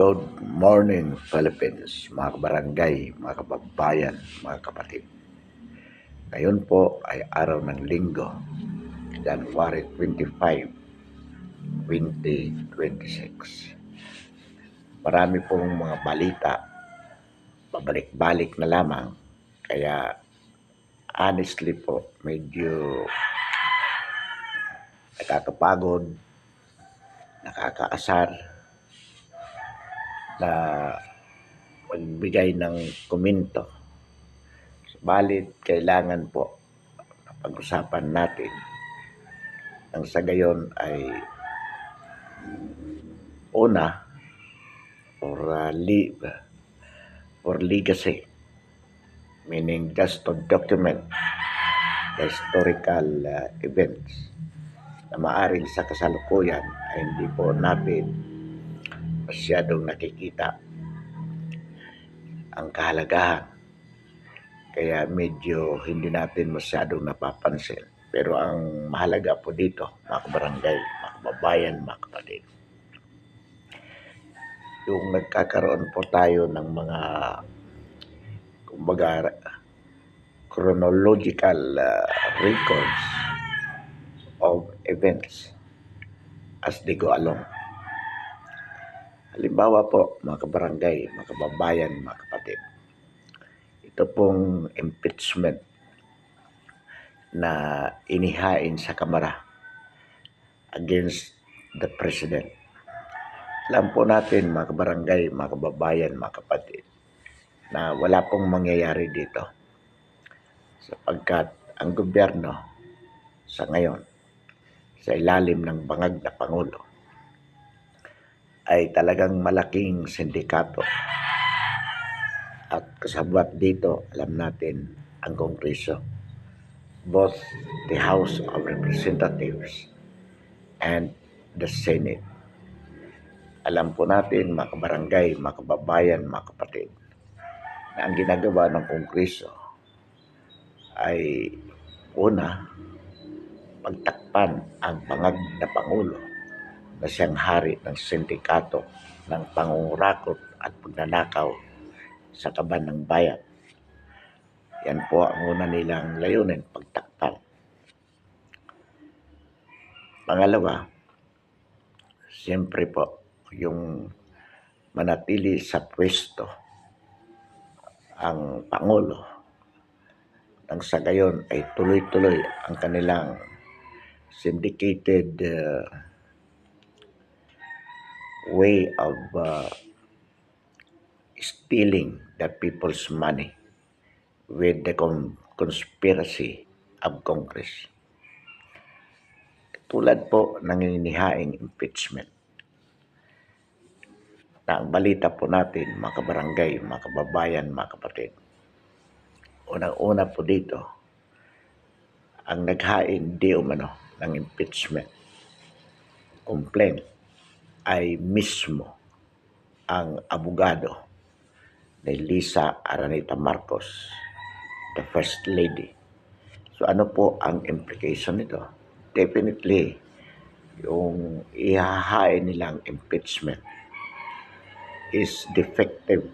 Good morning, Philippines, mga kabarangay, mga kababayan, mga kapatid. Ngayon po ay araw ng Linggo, January 25, 2026. Marami pong mga balita, pabalik-balik na lamang, kaya honestly po, medyo nakakapagod, nakakaasar na magbigay ng komento. Subalit, kailangan po pag-usapan natin nang sa gayon ay una for legacy, meaning just to document the historical events na maaring sa kasalukuyan ay hindi po natin masyadong nakikita ang kahalagahan, kaya medyo hindi natin masyadong napapansin. Pero ang mahalaga po dito, mga kabarangay, mga kababayan, mga kapatid, yung nagkakaroon po tayo ng mga kumbaga chronological records of events as they go along. Halimbawa po, mga kabarangay, mga kababayan, mga kapatid, ito pong impeachment na inihain sa Kamara against the President. Alam po natin, mga kabarangay, mga kababayan, mga kapatid, na wala pong mangyayari dito sapagkat ang gobyerno sa ngayon, sa ilalim ng bangag na Pangulo, ay talagang malaking sindikato. At kasabwat dito, alam natin, ang Kongreso, both the House of Representatives and the Senate. Alam po natin, mga kabarangay, mga kababayan, mga kapatid, na ang ginagawa ng Kongreso ay una, pagtakpan ang bangag na Pangulo na siyang hari ng sindikato ng pangungurakot at pagnanakaw sa kaban ng bayan. Yan po ang una nilang layunin, pagtakpan. Pangalawa, siyempre po, yung manatili sa pwesto ang Pangulo nang sa gayon ay tuloy-tuloy ang kanilang syndicated way of stealing the people's money with the conspiracy of Congress. Tulad po ng inihaing impeachment. Na ang balita po natin, mga kabarangay, mga kababayan, mga kapatid, unang-una po dito, ang naghain di umano ng impeachment complaint ay mismo ang abogado ni Lisa Araneta Marcos, the First Lady. So ano po ang implication nito? Definitely, yung ihahain nilang impeachment is defective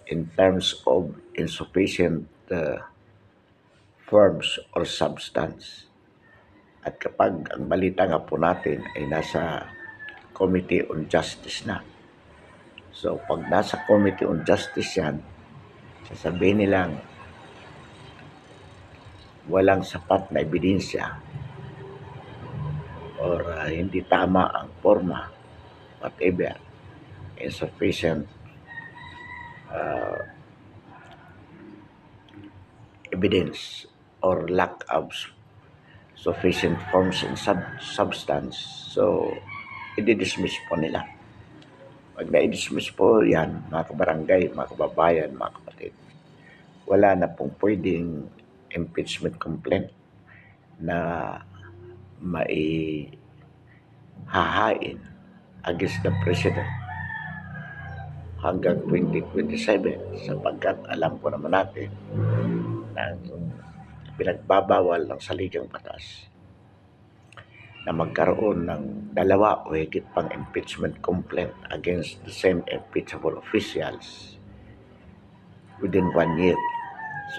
in terms of insufficient forms or substance. At kapag ang balita nga po natin ay nasa Committee on Justice na. So pag nasa Committee on Justice yan, sasabihin nilang walang sapat na ebidensya or hindi tama ang forma, whatever, insufficient evidence or lack of sufficient forms and substance. So, i-dismiss po nila. Pag na-dismiss po yan, mga kabarangay, mga kababayan, mga kapatid, wala na pong pwedeng impeachment complaint na maihahain against the President hanggang 2027 sapagkat alam po naman natin na pinagbabawal ng saligang batas na magkaroon ng dalawa o higit pang impeachment complaint against the same impeachable officials within 1 year.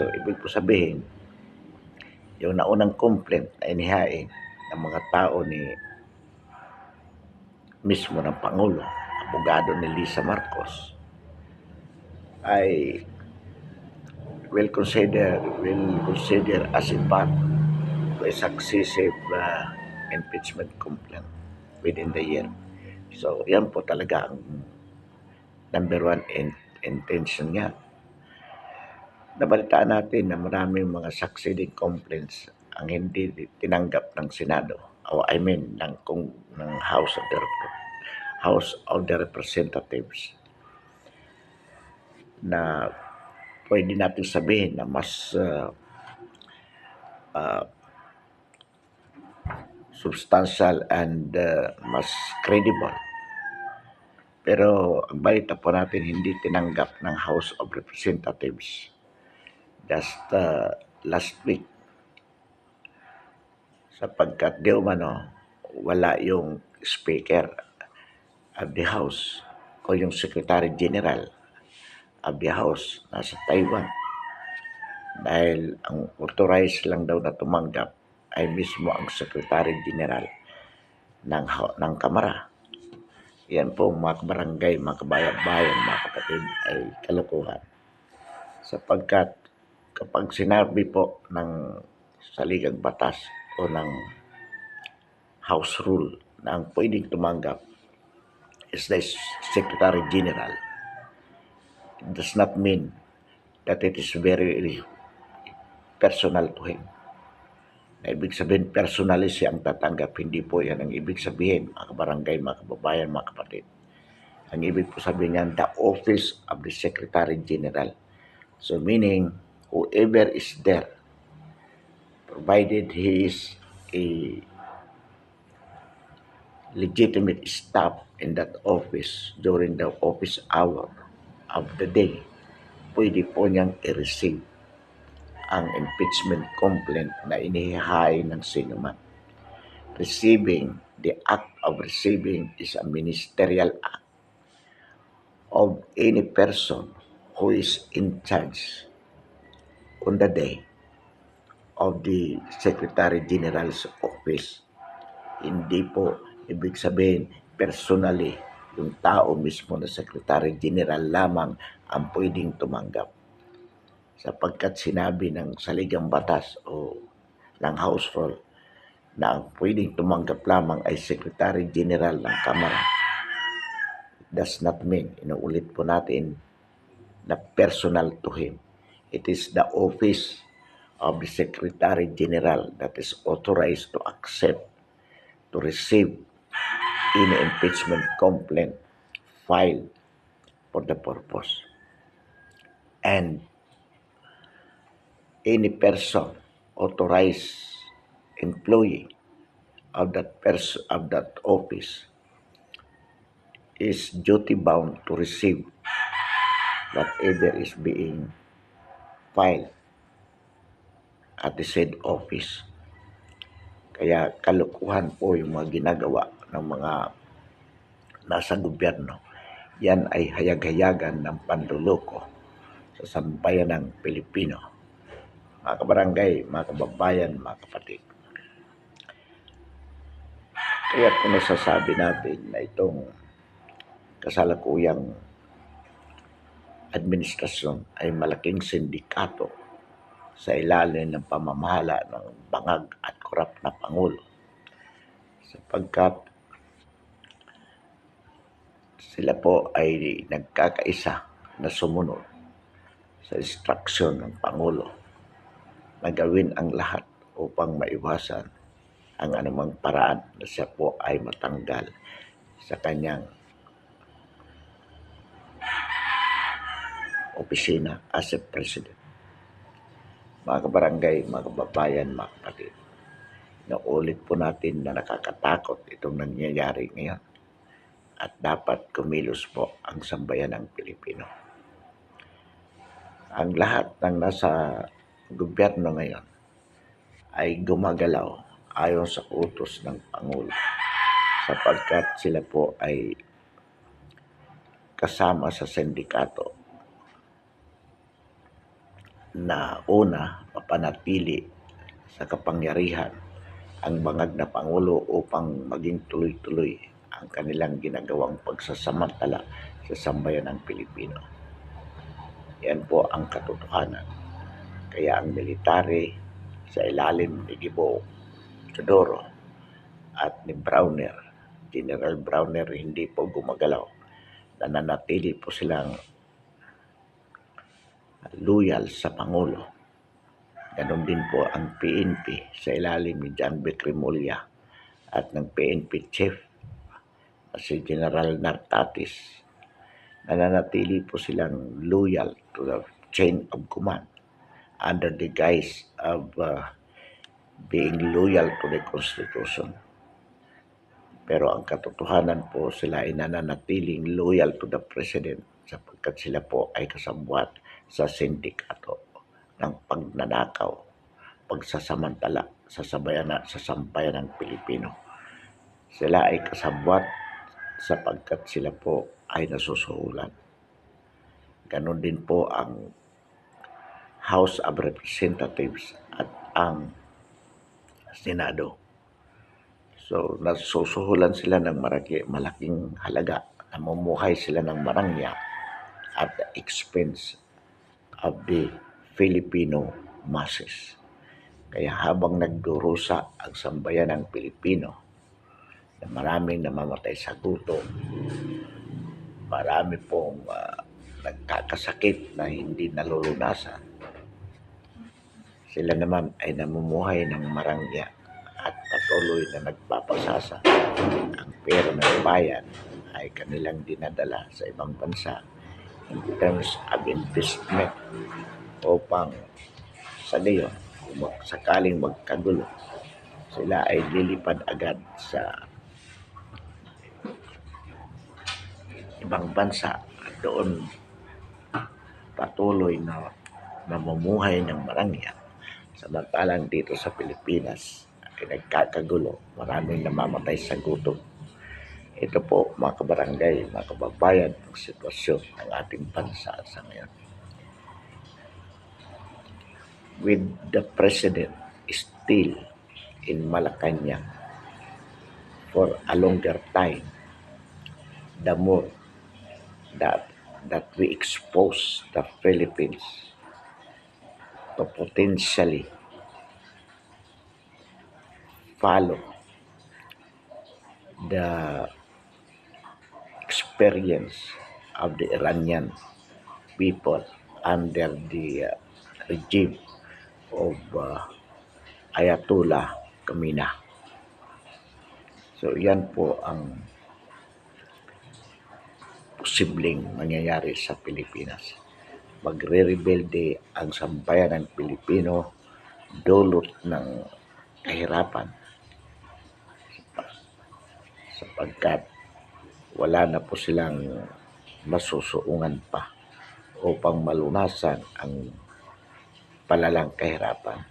So, ibig po sabihin, yung naunang complaint na inihain ng mga tao ni mismo ng Pangulo, abogado ni Lisa Marcos, ay will consider as a part to a successive impeachment complaint within the year. So, yan po talaga ang number one intention niya. Nabalitaan natin na maraming mga succeeding complaints ang hindi tinanggap ng Senado o ng House of the Representatives na pwede natin sabihin na mas substantial and mas credible. Pero ang balita po natin hindi tinanggap ng House of Representatives just last week sapagkat di umano wala yung Speaker of the House o yung Secretary General of the House nasa Taiwan dahil ang authorized lang daw na tumanggap ay mismo ang Secretary General ng Kamara. Yan po mga kabarangay, mga kabayan, mga kapatid ay kalokohan. Sapagkat kapag sinabi po ng saligang batas o ng House rule na ang pwedeng tumanggap is the Secretary General, it does not mean that it is very personal to him. Na ibig sabihin, personally siya ang tatanggap. Hindi po yan ang ibig sabihin, mga kabarangay, mga kababayan, mga kapatid. Ang ibig po sabihin yan, the office of the Secretary General. So meaning, whoever is there, provided he is a legitimate staff in that office during the office hour of the day, pwede po niyang i-receive ang impeachment complaint na inihahain ng sinuman. The act of receiving is a ministerial act of any person who is in charge on the day of the Secretary General's office. Hindi po ibig sabihin personally yung tao mismo na Secretary General lamang ang pwedeng tumanggap. Sapagkat sinabi ng saligang batas o ng House Rule na ang pwedeng tumanggap lamang ay Secretary General ng Kamara. It does not mean, inuulit po natin, na personal to him. It is the office of the Secretary General that is authorized to accept, to receive any impeachment complaint filed for the purpose. And any person, authorized employee of that office is duty bound to receive whatever is being filed at the said office. Kaya kalukuhan po yung mga ginagawa ng mga nasa gobyerno. Yan ay hayag-hayagan ng panluloko sa sambayan ng Pilipino. Mga kabarangay, mga kababayan, mga kapatid. Kaya kung nasasabi natin na itong kasalukuyang administrasyon ay malaking sindikato sa ilalim ng pamamahala ng bangag at korap na Pangulo. Sapagkat sila po ay nagkakaisa na sumunod sa instruksyon ng Pangulo na gawin ang lahat upang maiwasan ang anumang paraan na siya po ay matanggal sa kanyang opisina as a president. Mga kabarangay, mga kababayan, mga kapatid, naulit po natin na nakakatakot itong nangyayari ngayon at dapat kumilos po ang sambayan ng Pilipino. Ang lahat ng nasa gobyerno ngayon ay gumagalaw ayon sa utos ng Pangulo sapagkat sila po ay kasama sa sindikato na una, mapanatili sa kapangyarihan ang bangag na Pangulo upang maging tuloy-tuloy ang kanilang ginagawang pagsasamantala sa sambayan ng Pilipino. Yan po ang katotohanan. Kaya ang military sa ilalim ni Gibo Teodoro at ni Browner, General Browner, hindi po gumagalaw. Nananatili po silang loyal sa Pangulo. Ganon din po ang PNP sa ilalim ni John B. Crimolia at ng PNP chief na si General Nartatis. Nananatili po silang loyal to the chain of command under the guise of being loyal to the Constitution. Pero ang katotohanan po, sila ay nananatiling loyal to the President sapagkat sila po ay kasabwat sa sindikato ng pagnanakaw, pagsasamantala sa sambayan ng Pilipino. Sila ay kasabwat sapagkat sila po ay nasusuhulan. Ganon din po ang House of Representatives at ang Senado. So, nasusuhulan sila ng malaking halaga. Namumuhay sila ng marangya at the expense of the Filipino masses. Kaya habang nagdurusa ang sambayan ng Pilipino, na maraming namamatay sa gutom, marami pong nagkakasakit na hindi nalulunasan, sila naman ay namumuhay ng marangya at patuloy na nagpapasasa. Ang pera ng bayan ay kanilang dinadala sa ibang bansa in terms of investment upang sa gayon, kung sakaling magkagulo, sila ay lilipad agad sa ibang bansa at doon patuloy na namumuhay ng marangya. Samantalang dito sa Pilipinas ay nagkakagulo, maraming namamatay sa gutom. Ito po mga kabarangay, mga kababayan, ang sitwasyon ng ating bansa sa ngayon. With the President still in Malacanang for a longer time, the more that we expose the Philippines to potentially follow the experience of the Iranian people under the regime of Ayatollah Khamenei. So yan po ang posibleng mangyayari sa Pilipinas. Magre-rebelde ang sambayan ng Pilipino dulot ng kahirapan sapagkat wala na po silang masusuungan pa upang malunasan ang palalang kahirapan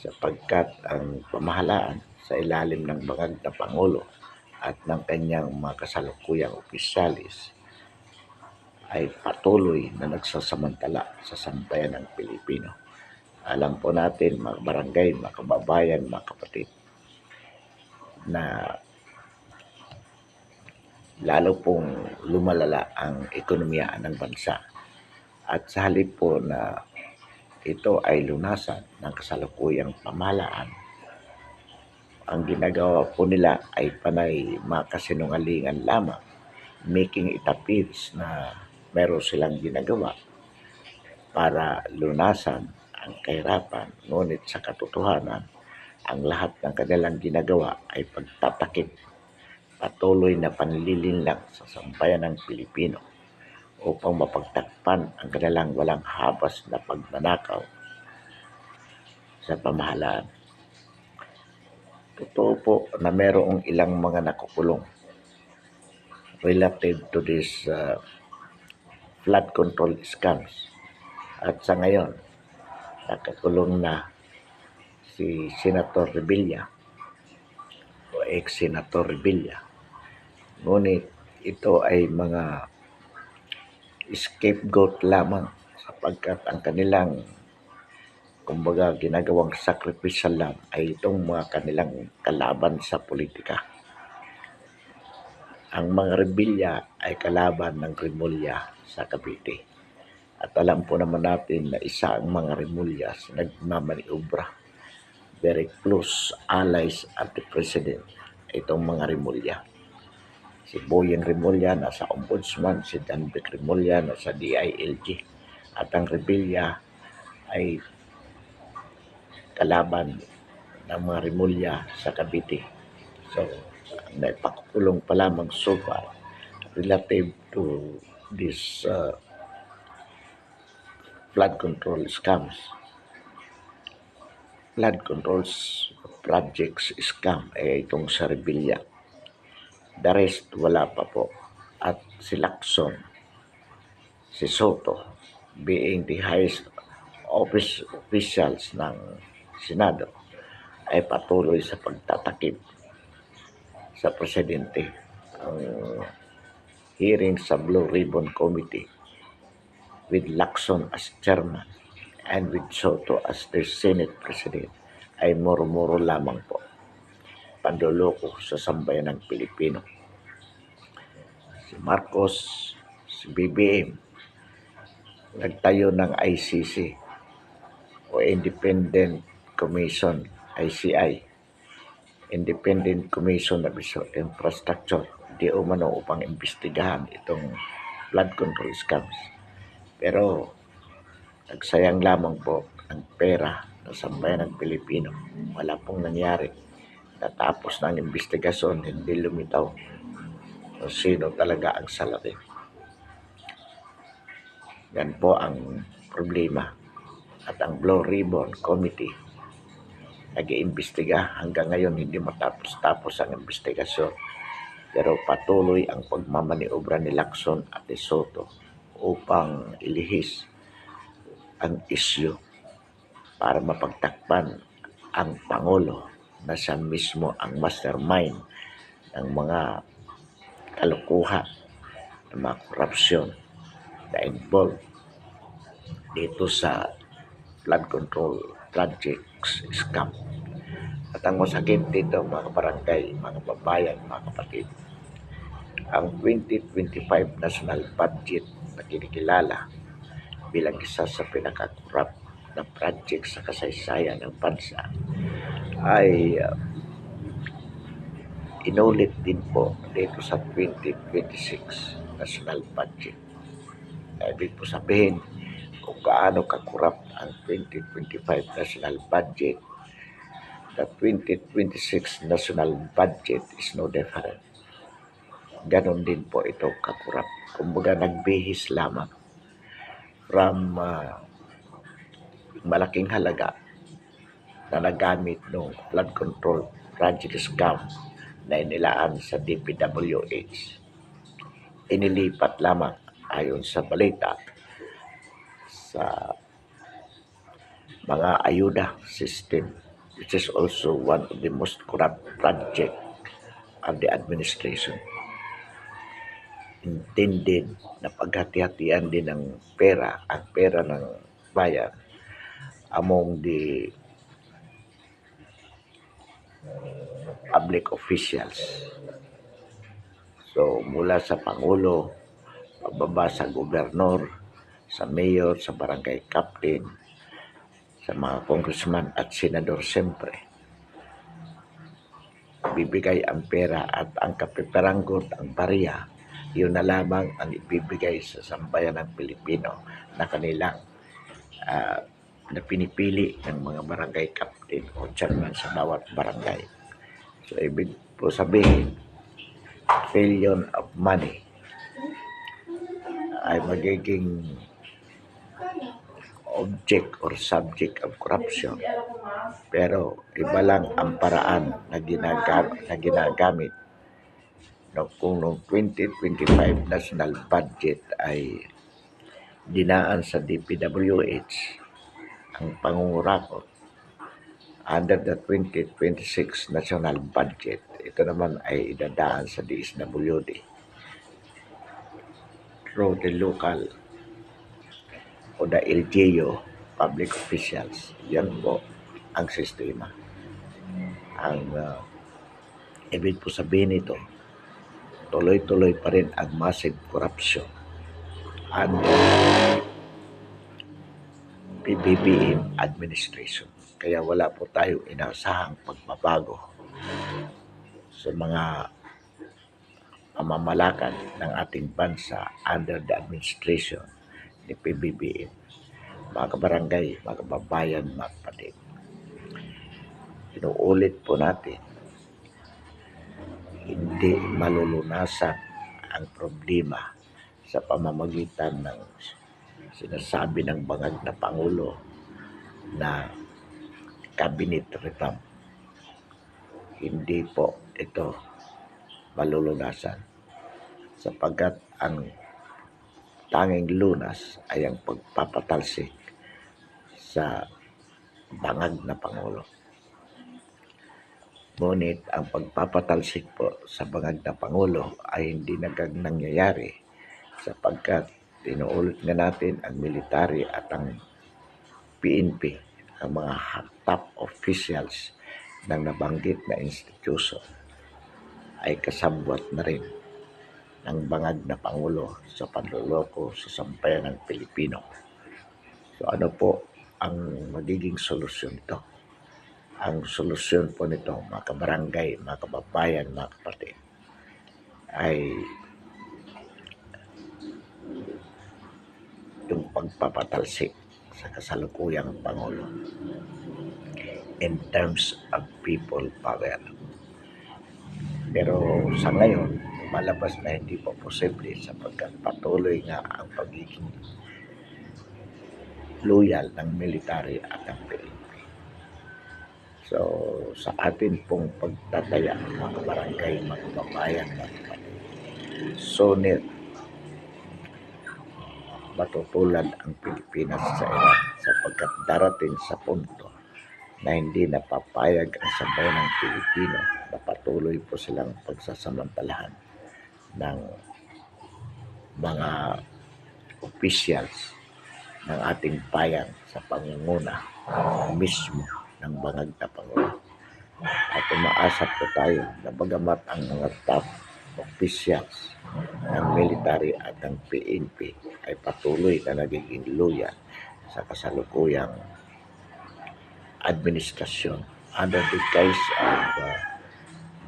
sapagkat ang pamahalaan sa ilalim ng bangag na Pangulo at ng kanyang mga kasalukuyang opisyalis ay patuloy na nagsasamantala sa sambayan ng Pilipino. Alam po natin mga barangay, mga kababayan, mga kapatid, na lalo pong lumalala ang ekonomiya ng bansa. At sa halip po na ito ay lunasan ng kasalukuyang pamahalaan, ang ginagawa po nila ay panay makasinungalingan lamang, making it appears na meron silang ginagawa para lunasan ang kahirapan. Ngunit sa katotohanan, ang lahat ng kanilang ginagawa ay pagtatakip, patuloy na panlilinlang sa sambayan ng Pilipino upang mapagtakpan ang kanilang walang habas na pagnanakaw sa pamahalaan. Totoo po na mayroong ilang mga nakukulong relative to this flood control scams. At sa ngayon, nakakulong na si Senator Revilla o ex-senator Revilla. Ngunit ito ay mga scapegoat lamang sapagkat ang kanilang kumbaga ginagawang sakripisal lang ay itong mga kanilang kalaban sa politika. Ang mga Revilla ay kalaban ng Remulla sa Cavite. At alam po naman natin na isa ang mga Remulla sa nagmamaniobra. Very close allies at the President itong mga Remulla. Si Boyeng Remulla nasa Ombudsman, si Danvic Remulla nasa DILG. At ang Revilla ay kalaban ng mga Remulla sa Cavite. So, naipakulong pa lamang so far relative to this flood control scams. Flood controls projects scam itong sa Revilla. The rest wala pa po. At si Lacson, si Soto, being the highest officials ng Senado, ay patuloy sa pagtatakip sa presidente. Ang hearing sa Blue Ribbon Committee with Lacson as chairman and with Soto as the Senate President ay muro-muro lamang po. Panduloko sa sambayan ng Pilipino. Si Marcos, si BBM, nagtayo ng ICC o Independent Commission, ICI, Independent Commission of Infrastructure, di umano upang imbestigahan itong flood control scams. Pero nagsayang lamang po ang pera ng sambayan ng Pilipino. Wala pong nangyari. Natapos ng investigasyon, hindi lumitaw kung sino talaga ang salarin. Yan po ang problema. At ang Blue Ribbon Committee nag-iimbestiga hanggang ngayon hindi matapos-tapos ang investigasyon. Pero patuloy ang pagmamaniobra ni Lacson at ni Soto upang ilihis ang isyu para mapagtakpan ang Pangulo na siya mismo ang mastermind ng mga kalukuhan, ng mga korupsyon na involved dito sa flood control projects scam. At ang masakit dito mga barangay, mga babayan, mga kapatid, ang 2025 national budget na kinikilala bilang isa sa pinakakurap na project sa kasaysayan ng bansa ay inulit din po dito sa 2026 national budget. Ibig po sabihin kung gaano kakurap ang 2025 national budget, the 2026 national budget is no different. Ganon din po ito kakurap. Kumbaga nagbihis lamang from malaking halaga na nagamit ng flood control project scam na inilaan sa DPWH. Inilipat lamang ayon sa balita sa mga ayuda system, which is also one of the most corrupt project of the administration. Intended na paghati-hatian din ng pera, ang pera ng bayan among the public officials. So mula sa Pangulo, pababa sa gobernador, sa mayor, sa barangay captain, sa mga congressman at senador siyempre. Bibigay ang pera at ang kapiperanggot, ang barya, yun na lamang ang ibibigay sa sambayan ng Pilipino na kanilang na pinipili ng mga barangay captain o chairman sa bawat barangay. So ibig po sabihin, trillion of money ay magiging object or subject of corruption. Pero iba lang ang paraan na ginagamit. No, kung noong 2025 national budget ay dinaan sa DPWH ang pangungurakot under the 2026 national budget. Ito naman ay idadaan sa DSWD through the local o the LGU public officials. Yan po ang sistema. Ang ibig po sabihin nito, tuloy-tuloy pa rin ang massive corruption under PBBM administration. Kaya wala po tayong inaasahang pagbabago sa mga pamamalakad ng ating bansa under the administration ni PBBM. Mga kabarangay, mga kababayan, mga kapatid, inuulit po natin, hindi malulunasan ang problema sa pamamagitan ng sinasabi ng bangag na Pangulo na cabinet reform. Hindi po ito malulunasan sapagkat ang tanging lunas ay ang pagpapatalsik sa bangag na Pangulo. Ngunit ang pagpapatalsik po sa bangag na Pangulo ay hindi nangyayari sapagkat inuulit nga natin ang military at ang PNP, ang mga top officials ng nabanggit na institution ay kasabwat na rin ng bangag na Pangulo sa panloloko sa sambayan ng Pilipino. So ano po ang magiging solusyon nito? Ang solusyon po nito, mga kabarangay, mga kababayan, mga kapatid, ay yung pagpapatalsik sa kasalukuyang Pangulo in terms of people power. Pero sa ngayon, malabas na hindi po posible sapagkat patuloy nga ang pagiging loyal ng military at ng PNP. So, sa atin pong pagtataya, mga barangay, mga kababayan, mga kapatid, sunit matutulan ang Pilipinas sa Iran sapagkat darating sa punto na hindi napapayag ang sambayan ng Pilipino na patuloy po silang pagsasamantalahan ng mga officials ng ating bayan sa pangunguna mismo ng bangag na Pangulo. At umaasa po tayo na bagamat ang mga top officials ng military at ng PNP ay patuloy na nagiging loyal sa kasalukuyang administrasyon under the guise of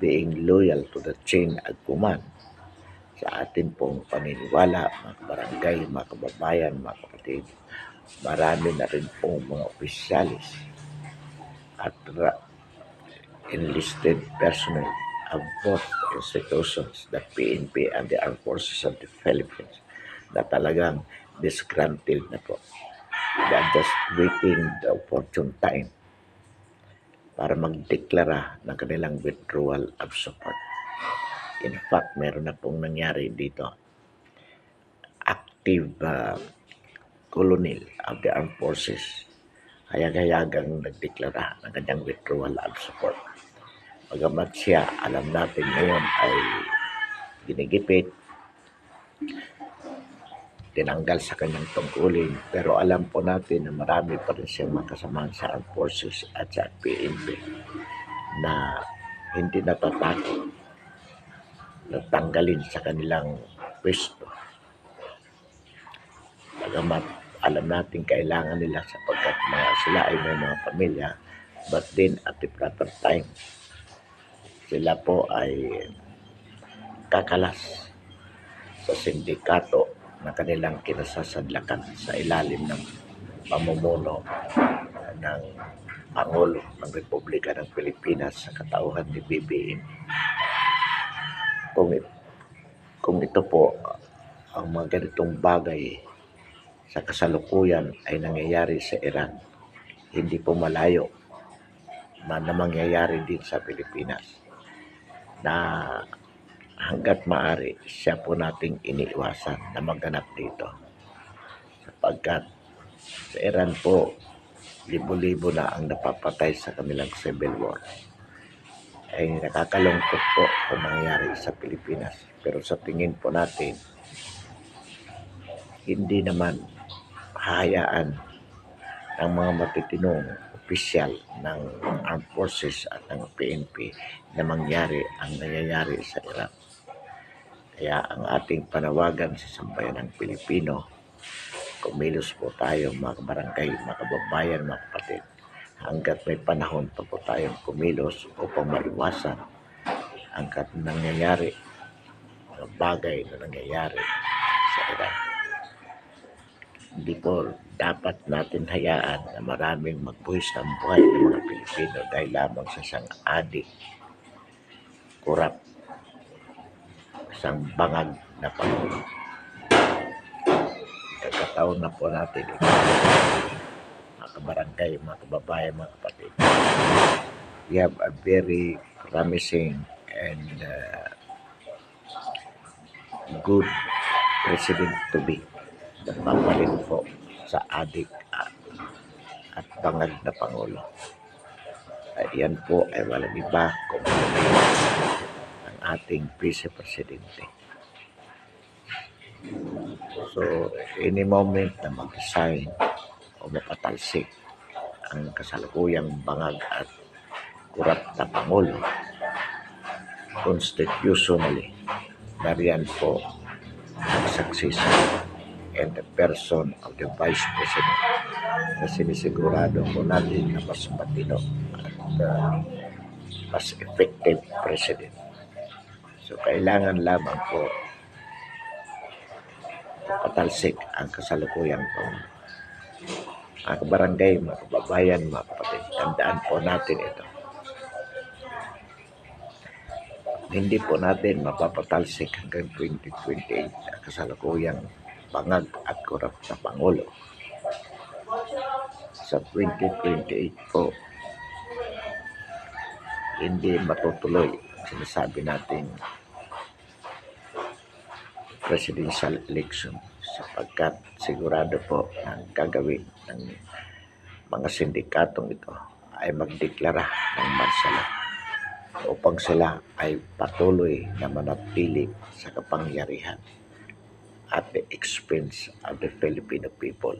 being loyal to the chain of command. Sa atin pong paniniwala, mga barangay, mga kababayan, mga kapatid, marami na rin pong mga opisyalis at enlisted personnel of both institutions, the PNP and the Armed Forces of the Philippines, na talagang disgruntled na po. They are just waiting the opportune time para magdeklara ng kanilang withdrawal of support. In fact, meron na pong nangyari dito. Active colonel of the Armed Forces, hayag-hayagang nagdeklara ng kanyang withdrawal of support. Bagamat siya, alam natin ngayon ay ginigipit, tinanggal sa kanyang tungkulin, pero alam po natin na marami pa rin siyang mga kasamahan sa Armed Forces at sa PNP na hindi natatakot na tanggalin sa kanilang pwesto. Bagamat alam natin kailangan nila sapagkat sila ay may mga pamilya, but then at the proper time, sila po ay kakalas sa sindikato na kanilang kinasasadlakan sa ilalim ng pamumuno ng Pangulo ng Republika ng Pilipinas sa katauhan ni BBM. Kung ito po, ang mga ganitong bagay sa kasalukuyan ay nangyayari sa Iran, hindi po malayo na mangyayari din sa Pilipinas, na hanggat maaari siya po nating iniiwasan na maganap dito sapagkat sa Iran po libo-libo na ang napapatay sa kanilang civil war. Ay nakakalungkot po kung nangyayari sa Pilipinas. Pero sa tingin po natin, hindi naman hahayaan ng mga matitinong opisyal ng Armed Forces at ng PNP na mangyari ang nangyayari sa Iraq. Kaya ang ating panawagan sa sambayanang Pilipino, kumilos po tayo mga barangay, mga kababayan, mga kapatid. Hanggat may panahon pa po tayong kumilos upang maiwasan ang nangyayari, mga bagay na nangyayari sa Iraq. Hindi po dapat natin hayaan na maraming magbuhis ng buhay ng mga Pilipino dahil lamang sa isang adik, kurap, isang bangag na Pangulo. Kakataon na po natin ito, mga kabarangay, mga kababayan, mga kapatid. We have a very promising and good president to be. Napapalit po sa adik at bangag na Pangulo. At yan po ay walang iba kung ang ating Vice Presidente. So, any moment na mag-resign o mapatalsik ang kasalukuyang bangag at kurap na Pangulo, constitutionally, nariyan po ang successor and the person of the Vice President na sinisigurado po natin na mas matino at mas effective President. So, kailangan lamang po patalsik ang kasalukuyang Pangulo. Mga kabarangay, mga kababayan, mga kapatid, tandaan po natin ito. Hindi po natin mapapatalsik hanggang 2028 ang kasalukuyang bangag at kurap na Pangulo. Sa 2028 po, hindi matutuloy ang sinasabi nating presidential election sapagkat sigurado po na ang gagawin ng mga sindikatong ito ay magdeklara ng martial law upang sila ay patuloy na manatili sa kapangyarihan at the expense of the Filipino people.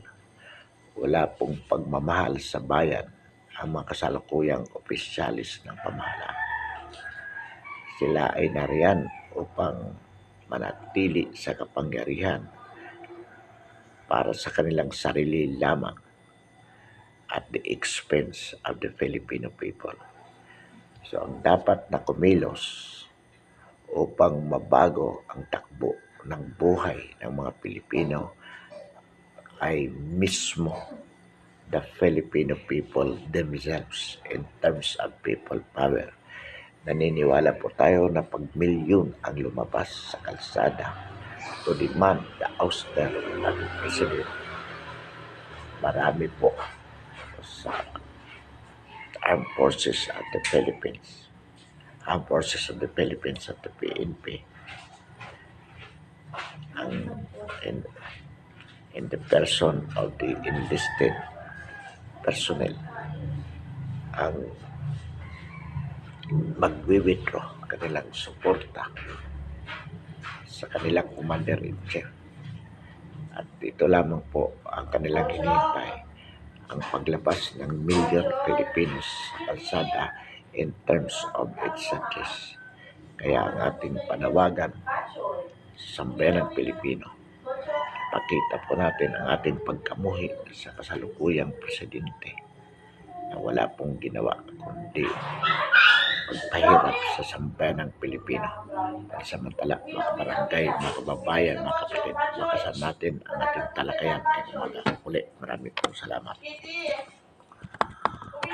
Wala pong pagmamahal sa bayan ang mga kasalukuyang opisyalis ng pamahalaan. Sila ay nariyan upang manatili sa kapangyarihan para sa kanilang sarili lamang at the expense of the Filipino people. So, ang dapat na kumilos upang mabago ang takbo ng buhay ng mga Pilipino ay mismo the Filipino people themselves in terms of people power. Naniniwala po tayo na pag milyon ang lumabas sa kalsada to demand the ouster of the President, marami po sa Armed Forces of the Philippines, Armed Forces of the Philippines at the PNP, in the person of the enlisted personnel, ang magwi-withdraw kanilang suporta sa kanilang commander-in-chief. At ito lamang po ang kanilang hinihintay, ang paglabas ng million Filipinos sa kalsada in terms of its success. Kaya ang ating panawagan sa sambayanang Pilipino, pakita po natin ang ating pagkamuhi sa kasalukuyang presidente na wala pong ginawa kundi pagpahirap sa sambayanang Pilipino. At samantala, mga barangay, mga kababayan, mga kapatid, lakasan natin ang ating talakayan ngayong umaga. Muli, maraming salamat.